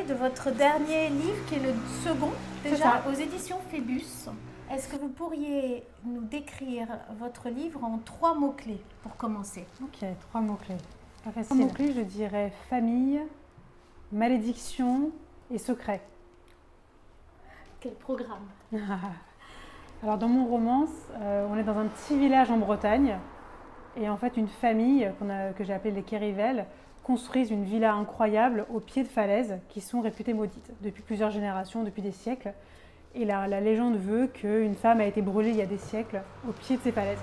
de votre dernier livre, qui est le second, C'est déjà, ça. aux éditions Phébus. Est-ce que vous pourriez nous décrire votre livre en 3 mots-clés pour commencer? Ok, 3 mots-clés. Pas facile. 3 mots-clés, je dirais famille, malédiction et secret. Quel programme? Alors dans mon roman, on est dans un petit village en Bretagne et en fait une famille que j'ai appelée les Kérivelles construisent une villa incroyable au pied de falaises qui sont réputées maudites depuis plusieurs générations, depuis des siècles. Et la légende veut qu'une femme a été brûlée il y a des siècles au pied de ces falaises.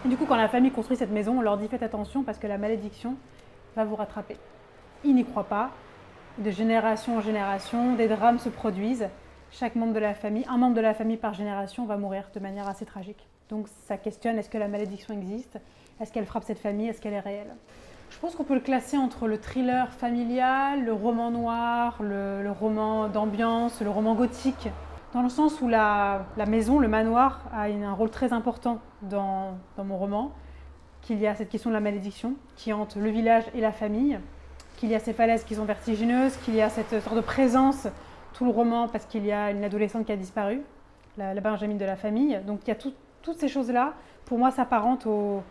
Et du coup, quand la famille construit cette maison, on leur dit faites attention parce que la malédiction va vous rattraper. Ils n'y croient pas. De génération en génération, des drames se produisent. Chaque membre de la famille, un membre de la famille par génération va mourir de manière assez tragique. Donc ça questionne, est-ce que la malédiction existe? Est-ce qu'elle frappe cette famille? Est-ce qu'elle est réelle? Je pense qu'on peut le classer entre le thriller familial, le roman noir, le roman d'ambiance, le roman gothique. Dans le sens où la maison, le manoir, a un rôle très important dans mon roman, qu'il y a cette question de la malédiction qui hante le village et la famille, qu'il y a ces falaises qui sont vertigineuses, qu'il y a cette sorte de présence tout le roman parce qu'il y a une adolescente qui a disparu, la Benjamine de la famille. Donc il y a toutes ces choses-là, pour moi, s'apparentent au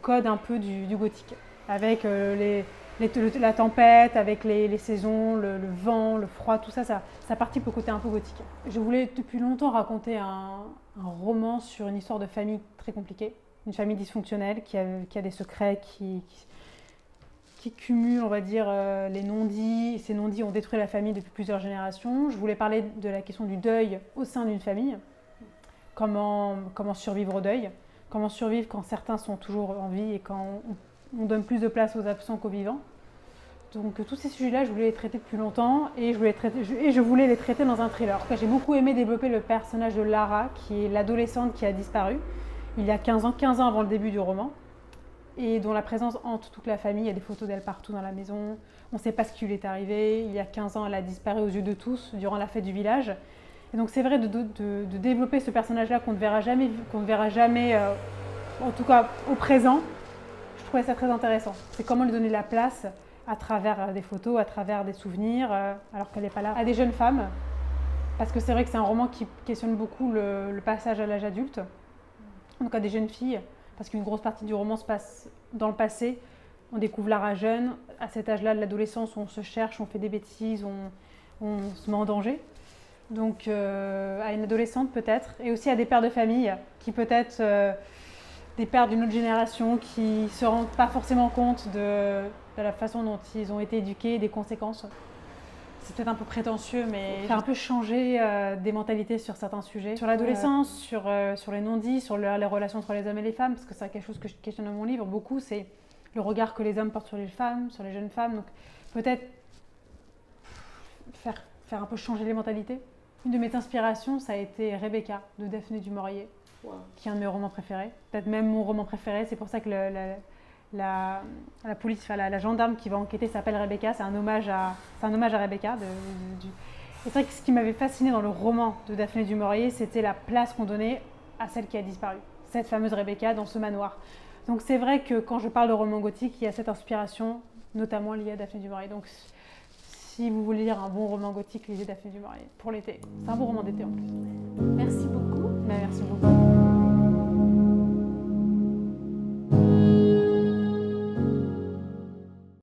code un peu du gothique, avec la tempête, avec les saisons, le vent, le froid, tout ça, ça participe au côté un peu gothique. Je voulais depuis longtemps raconter un roman sur une histoire de famille très compliquée, une famille dysfonctionnelle qui a des secrets, qui cumule, on va dire, les non-dits. Ces non-dits ont détruit la famille depuis plusieurs générations. Je voulais parler de la question du deuil au sein d'une famille. Comment survivre au deuil. Comment survivre quand certains sont toujours en vie et quand on donne plus de place aux absents qu'aux vivants. Donc tous ces sujets-là, je voulais les traiter depuis longtemps et je voulais les traiter dans un thriller. En tout cas, j'ai beaucoup aimé développer le personnage de Lara, qui est l'adolescente qui a disparu il y a 15 ans avant le début du roman, et dont la présence hante toute la famille. Il y a des photos d'elle partout dans la maison. On ne sait pas ce qui lui est arrivé. Il y a 15 ans, elle a disparu aux yeux de tous durant la fête du village. Et donc c'est vrai de développer ce personnage-là qu'on ne verra jamais, en tout cas au présent. Je trouvais ça très intéressant. C'est comment lui donner la place à travers des photos, à travers des souvenirs, alors qu'elle n'est pas là, à des jeunes femmes. Parce que c'est vrai que c'est un roman qui questionne beaucoup le passage à l'âge adulte, donc à des jeunes filles. Parce qu'une grosse partie du roman se passe dans le passé. On découvre Lara jeune, à cet âge-là de l'adolescence où on se cherche, on fait des bêtises, on se met en danger. Donc à une adolescente peut-être, et aussi à des pères de famille qui peut-être, des pères d'une autre génération qui ne se rendent pas forcément compte de la façon dont ils ont été éduqués, des conséquences. C'est peut-être un peu prétentieux, mais faire un peu changer des mentalités sur certains sujets. Sur l'adolescence, sur les non-dits, sur les relations entre les hommes et les femmes, parce que c'est quelque chose que je questionne dans mon livre beaucoup, c'est le regard que les hommes portent sur les femmes, sur les jeunes femmes. Donc peut-être faire un peu changer les mentalités. Une de mes inspirations, ça a été Rebecca, de Daphné du Maurier, qui est un de mes romans préférés. Peut-être même mon roman préféré, c'est pour ça que la police, enfin, la gendarme qui va enquêter s'appelle Rebecca, c'est un hommage à Rebecca. Et c'est vrai que ce qui m'avait fasciné dans le roman de Daphné du Maurier, c'était la place qu'on donnait à celle qui a disparu, cette fameuse Rebecca dans ce manoir. Donc c'est vrai que quand je parle de roman gothique, il y a cette inspiration, notamment liée à Daphné du Maurier. Donc si vous voulez lire un bon roman gothique, lisez Daphné du Maurier pour l'été. C'est un bon roman d'été en plus. Merci.